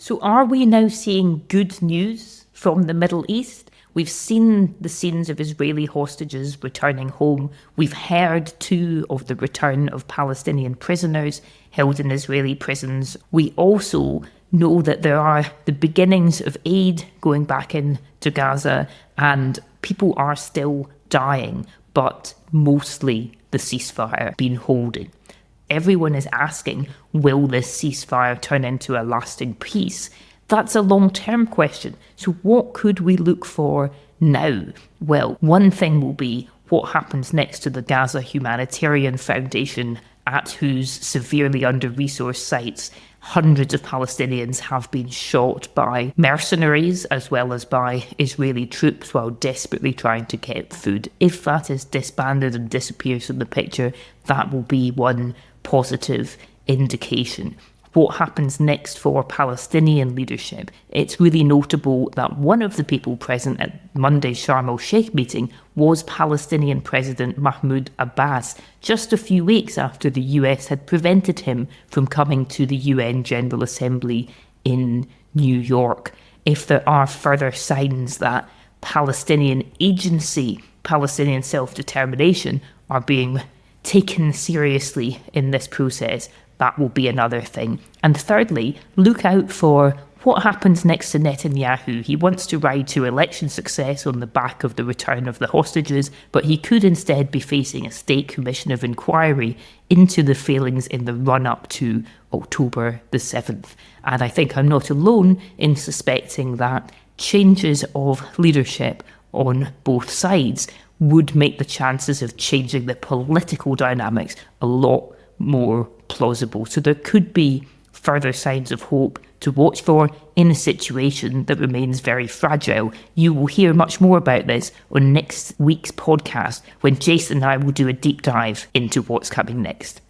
So are we now seeing good news from the Middle East? We've seen the scenes of Israeli hostages returning home. We've heard too of the return of Palestinian prisoners held in Israeli prisons. We also know that there are the beginnings of aid going back into Gaza, and people are still dying, but mostly the ceasefire been holding. Everyone is asking, will this ceasefire turn into a lasting peace? That's a long-term question. So what could we look for now? Well, one thing will be what happens next to the Gaza Humanitarian Foundation, at whose severely under-resourced sites hundreds of Palestinians have been shot by mercenaries as well as by Israeli troops while desperately trying to get food. If that is disbanded and disappears from the picture, that will be one positive indication. What happens next for Palestinian leadership? It's really notable that one of the people present at Monday's Sharm el-Sheikh meeting was Palestinian President Mahmoud Abbas, just a few weeks after the US had prevented him from coming to the UN General Assembly in New York. If there are further signs that Palestinian agency, Palestinian self-determination are being taken seriously in this process, that will be another thing. And thirdly, look out for what happens next to Netanyahu. He wants to ride to election success on the back of the return of the hostages, but he could instead be facing a state commission of inquiry into the failings in the run-up to October the 7th. And I think I'm not alone in suspecting that changes of leadership on both sides would make the chances of changing the political dynamics a lot more plausible. So there could be further signs of hope to watch for in a situation that remains very fragile. You will hear much more about this on next week's podcast when Jason and I will do a deep dive into what's coming next.